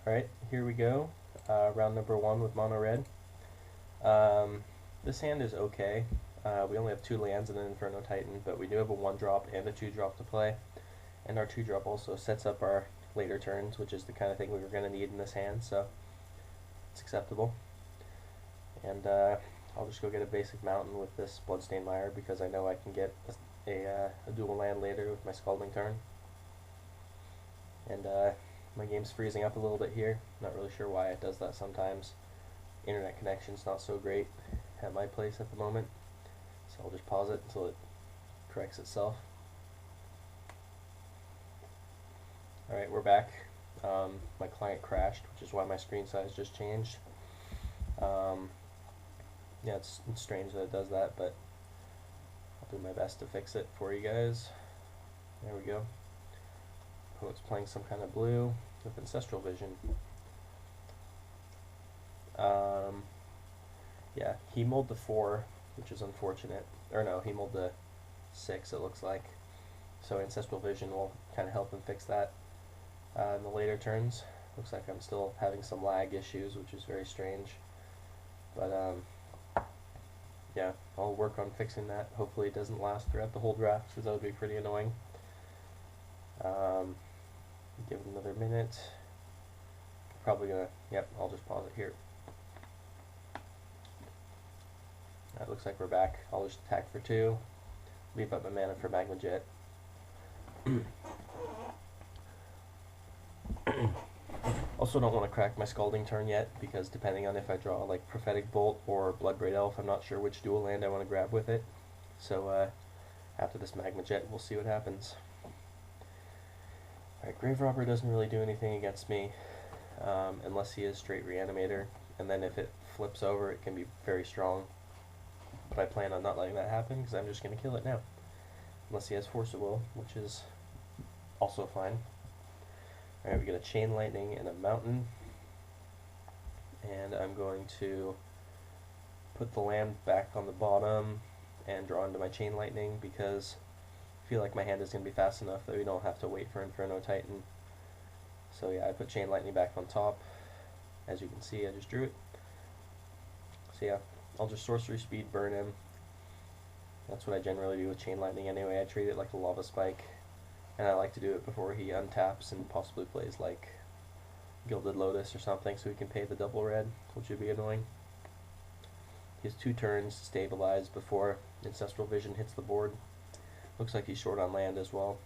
Alright, here we go. Round number one with mono red. Um, this hand is okay. We only have two lands and an Inferno Titan, but we do have a 1-drop and a 2-drop to play. And our 2-drop also sets up our later turns, which is the kind of thing we were going to need in this hand, so it's acceptable. And I'll just go get a basic mountain with this Bloodstained Mire because I know I can get a dual land later with my Scalding Tarn. And my game's freezing up a little bit here. Not really sure why it does that sometimes. Internet connection's not so great at my place at the moment, so I'll just pause it until it corrects itself. Alright, we're back. My client crashed, which is why my screen size just changed. Yeah, it's strange that it does that, but I'll do my best to fix it for you guys. There we go. Opponent's playing some kind of blue with Ancestral Vision. Yeah, he mulled the 4, which is unfortunate. Or no, he mulled the 6, it looks like. So Ancestral Vision will kind of help him fix that in the later turns. Looks like I'm still having some lag issues, which is very strange. But yeah, I'll work on fixing that. Hopefully it doesn't last throughout the whole draft, because that would be pretty annoying. Give it another minute. Probably gonna, yep, I'll just pause it here. That looks like we're back. I'll just attack for 2. Leave up my mana for Magma Jet. Also don't want to crack my Scalding Tarn yet, because depending on if I draw like Prophetic Bolt or Bloodbraid Elf, I'm not sure which dual land I want to grab with it. So after this Magma Jet, we'll see what happens. Alright, Grave Robber doesn't really do anything against me, unless he is straight Reanimator, and then if it flips over, it can be very strong. But I plan on not letting that happen, because I'm just going to kill it now. Unless he has Force of Will, which is also fine. Alright, we get a Chain Lightning and a Mountain. And I'm going to put the land back on the bottom and draw into my Chain Lightning, because I feel like my hand is going to be fast enough that we don't have to wait for Inferno Titan. So yeah, I put Chain Lightning back on top. As you can see, I just drew it. So yeah, I'll just Sorcery Speed burn him. That's what I generally do with Chain Lightning anyway. I treat it like a Lava Spike, and I like to do it before he untaps and possibly plays like Gilded Lotus or something, so he can pay the double red, which would be annoying. He has 2 turns to stabilize before Ancestral Vision hits the board. Looks like he's short on land as well.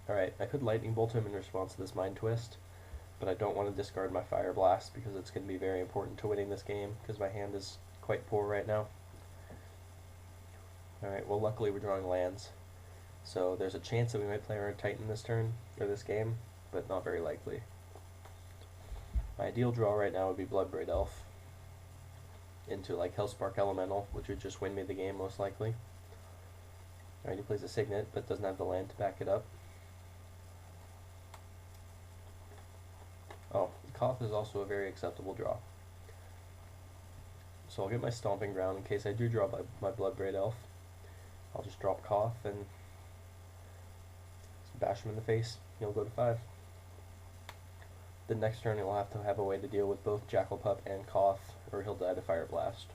Alright, I could Lightning Bolt him in response to this Mind Twist, but I don't want to discard my Fire Blast because it's going to be very important to winning this game, because my hand is quite poor right now. Alright, well luckily we're drawing lands, so there's a chance that we might play our Titan this turn, or this game, but not very likely. My ideal draw right now would be Bloodbraid Elf into like Hellspark Elemental, which would just win me the game most likely. Alright, he plays a Signet, but doesn't have the land to back it up. Oh, Koth is also a very acceptable draw. So I'll get my Stomping Ground in case I do draw my Bloodbraid Elf. I'll just drop Koth and bash him in the face. He'll go to 5. The next turn he'll have to have a way to deal with both Jackal Pup and Koth, or he'll die to Fire Blast.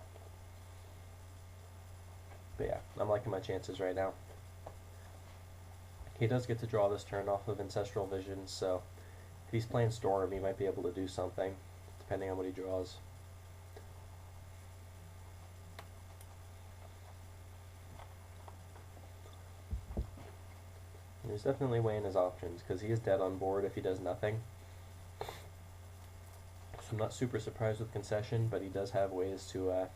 But yeah, I'm liking my chances right now. He does get to draw this turn off of Ancestral Vision, so if he's playing Storm, he might be able to do something, depending on what he draws. And he's definitely weighing his options, because he is dead on board if he does nothing. So I'm not super surprised with Concession, but he does have ways to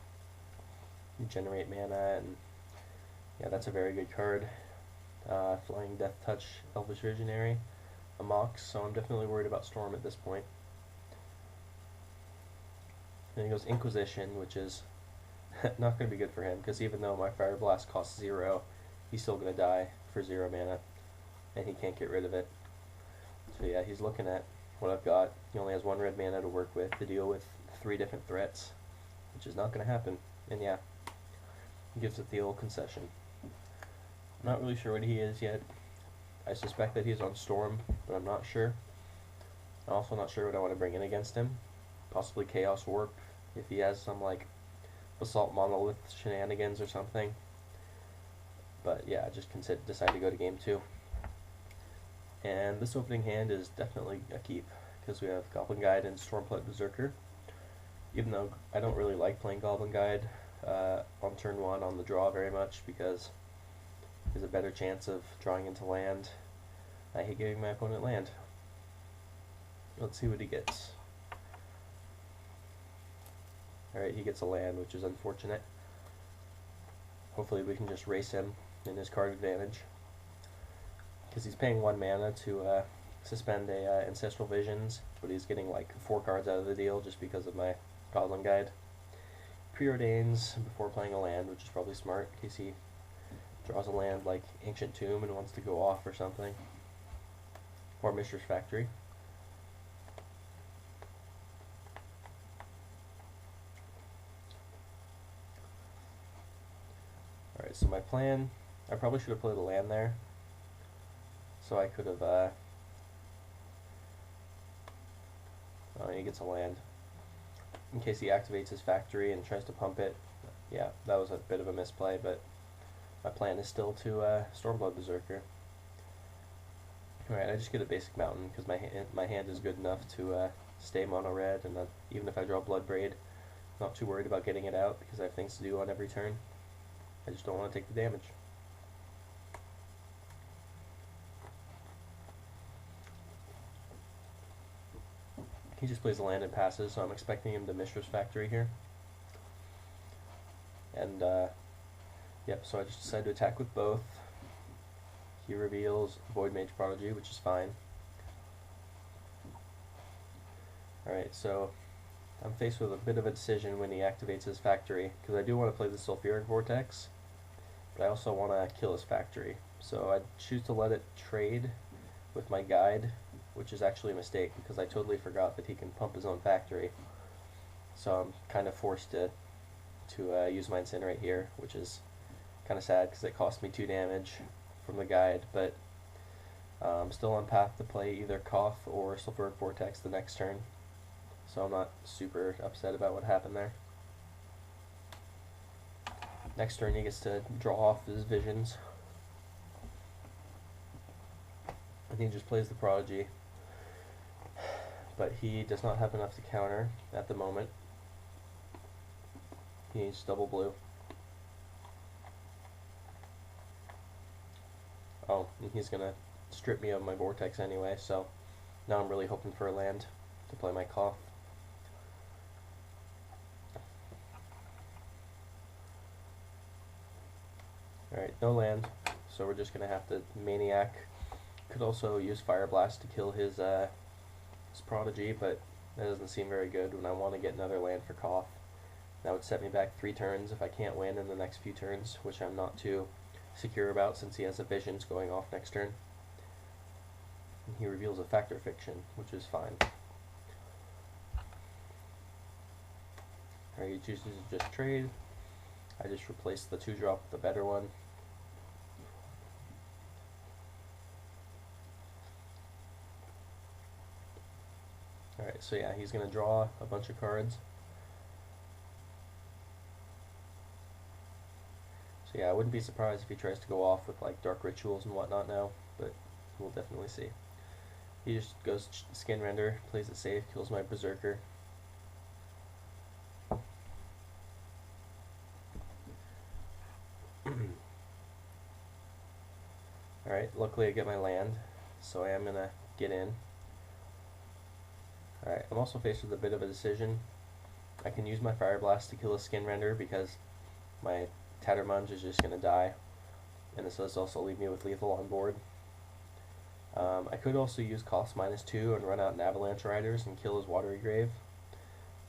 generate mana, and yeah, that's a very good card. Flying Death Touch, Elvish Visionary, a Mox, so I'm definitely worried about Storm at this point. Then he goes Inquisition, which is not going to be good for him, because even though my Fire Blast costs 0, he's still going to die for 0 mana, and he can't get rid of it. So yeah, he's looking at what I've got. He only has 1 red mana to work with to deal with 3 different threats, which is not going to happen. And yeah, he gives it the old Concession. I'm not really sure what he is yet. I suspect that he's on Storm, but I'm not sure. I'm also not sure what I want to bring in against him. Possibly Chaos Warp if he has some like Basalt Monolith shenanigans or something. But yeah, I just decide to go to game 2. And this opening hand is definitely a keep because we have Goblin Guide and Stormblood Berserker. Even though I don't really like playing Goblin Guide on turn 1 on the draw very much because there's a better chance of drawing into land. I hate giving my opponent land. Let's see what he gets. Alright, he gets a land, which is unfortunate. Hopefully we can just race him in his card advantage. Because he's paying 1 mana to suspend a Ancestral Visions, but he's getting like 4 cards out of the deal just because of my Goblin Guide. Preordains before playing a land, which is probably smart in case he draws a land like Ancient Tomb and wants to go off or something. Or Mishra's Factory. Alright, so my plan, I probably should have played a land there. So I could have, oh, he gets a land. In case he activates his factory and tries to pump it. Yeah, that was a bit of a misplay, but my plan is still to Stormblood Berserker. Alright, I just get a basic mountain because my hand is good enough to stay mono red, and even if I draw Bloodbraid, I'm not too worried about getting it out because I have things to do on every turn. I just don't want to take the damage. He just plays a land and passes, so I'm expecting him to Mishra's Factory here. And, yep, so I just decided to attack with both. He reveals Voidmage Prodigy, which is fine. Alright, so I'm faced with a bit of a decision when he activates his factory, because I do want to play the Sulfuric Vortex, but I also want to kill his factory. So I choose to let it trade with my guide, which is actually a mistake because I totally forgot that he can pump his own factory. So I'm kind of forced to use my Incinerate here, which is kind of sad because it cost me 2 damage from the guide, but I'm still on path to play either Koth or Sulfuric Vortex the next turn, so I'm not super upset about what happened there. Next turn he gets to draw off his visions. I think he just plays the Prodigy, but he does not have enough to counter at the moment. He needs double blue. Oh, and he's gonna strip me of my Vortex anyway, so now I'm really hoping for a land to play my Koth. Alright, no land, so we're just gonna have to Maniac. Could also use Fire Blast to kill his Prodigy, but that doesn't seem very good when I want to get another land for Koth. That would set me back 3 turns if I can't win in the next few turns, which I'm not too secure about since he has a Visions going off next turn. And he reveals a Fact or Fiction, which is fine. Alright, he chooses to just trade. I just replaced the 2-drop with the better one. Alright, so yeah, he's going to draw a bunch of cards. So yeah, I wouldn't be surprised if he tries to go off with like Dark Rituals and whatnot now, but we'll definitely see. He just goes Skin Render, plays it safe, kills my Berserker. Alright, luckily I get my land, so I am going to get in. Alright, I'm also faced with a bit of a decision. I can use my Fire Blast to kill a Skin Render because my Tattermunge is just going to die, and this does also leave me with lethal on board. I could also use cost -2 and run out an Avalanche Riders and kill his Watery Grave,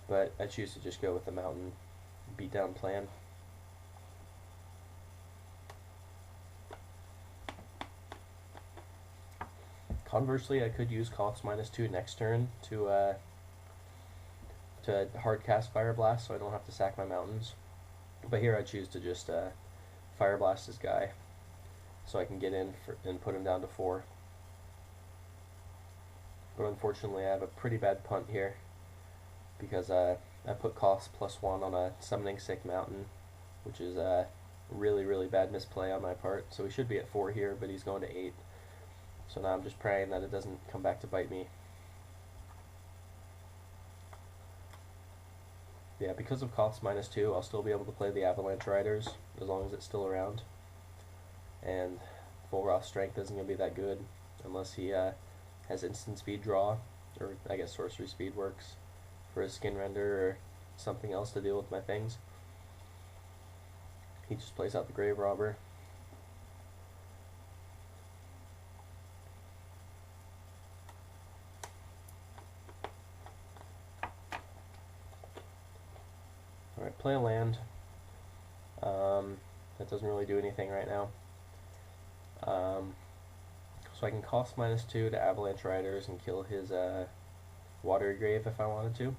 but I choose to just go with the Mountain beatdown plan. Conversely, I could use cost -2 next turn to hard cast Fire Blast so I don't have to sack my mountains. But here I choose to just Fire Blast this guy so I can get in and put him down to 4. But unfortunately I have a pretty bad punt here because I put cost +1 on a Summoning Sick Mountain, which is a really, really bad misplay on my part. So he should be at 4 here, but he's going to 8. So now I'm just praying that it doesn't come back to bite me. Yeah, because of cost -2, I'll still be able to play the Avalanche Riders as long as it's still around. And full raw strength isn't going to be that good unless he has instant speed draw, or I guess sorcery speed works for his skin render or something else to deal with my things. He just plays out the Grave Robber. Alright, play a land. That doesn't really do anything right now. So I can cost -2 to Avalanche Riders and kill his Watery Grave if I wanted to.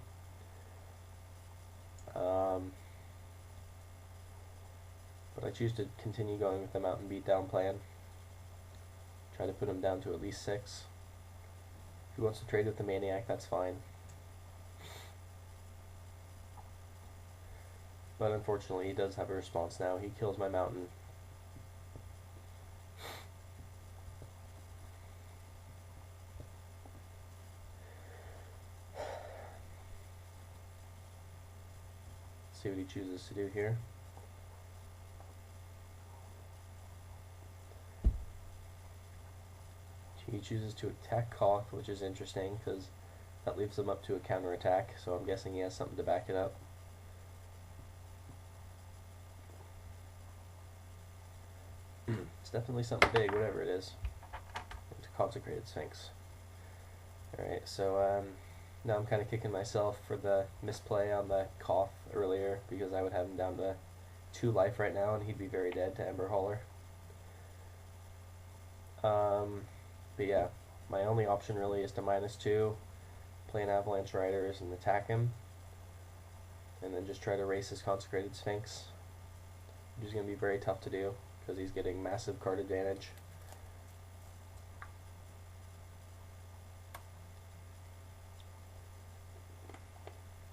But I choose to continue going with the Mountain Beatdown plan. Try to put him down to at least 6. If he wants to trade with the Maniac, that's fine. But unfortunately, he does have a response now. He kills my Mountain. See what he chooses to do here. He chooses to attack Koth, which is interesting because that leaves him up to a counterattack, so I'm guessing he has something to back it up. It's definitely something big, whatever it is. It's a Consecrated Sphinx. Alright, so now I'm kind of kicking myself for the misplay on the Koth earlier because I would have him down to 2 life right now and he'd be very dead to Ember Hauler. But yeah, my only option really is to -2, play an Avalanche Riders and attack him, and then just try to race his Consecrated Sphinx, which is going to be very tough to do because he's getting massive card advantage.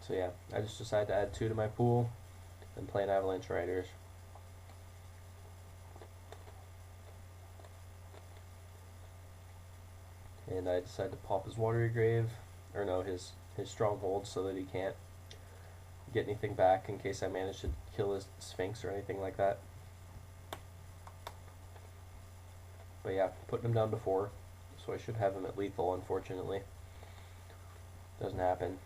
So yeah, I just decided to add 2 to my pool and play an Avalanche Riders. And I decided to pop his Watery Grave, or no, his Stronghold, so that he can't get anything back in case I manage to kill his Sphinx or anything like that. But yeah, putting him down to 4, so I should have him at lethal, unfortunately. Doesn't happen.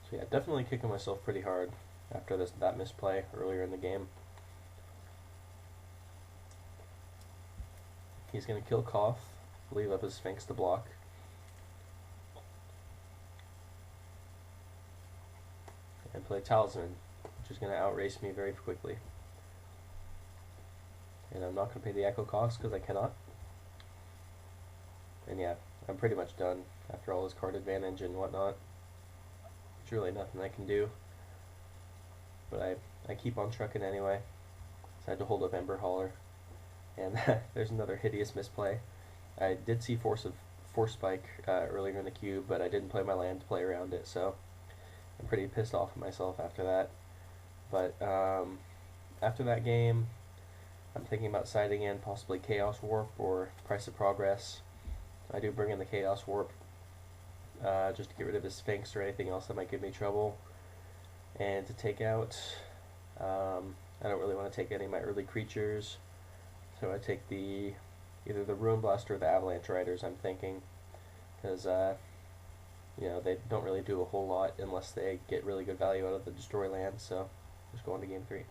So yeah, definitely kicking myself pretty hard after that misplay earlier in the game. He's going to kill Koth, leave up his Sphinx to block. And play Talisman, which is going to outrace me very quickly. And I'm not going to pay the Echo cost because I cannot. And yeah, I'm pretty much done after all his card advantage and whatnot. There's really nothing I can do. But I keep on trucking anyway. So I had to hold up Ember Hauler. And there's another hideous misplay. I did see Force Spike earlier in the cube, but I didn't play my land to play around it, so I'm pretty pissed off at myself after that. But after that game, I'm thinking about siding in possibly Chaos Warp or Price of Progress. I do bring in the Chaos Warp just to get rid of his Sphinx or anything else that might give me trouble. And to take out, I don't really want to take any of my early creatures, so I take either the Ruin Blast or the Avalanche Riders, I'm thinking, because you know, they don't really do a whole lot unless they get really good value out of the Destroy land, so just go on to game 3.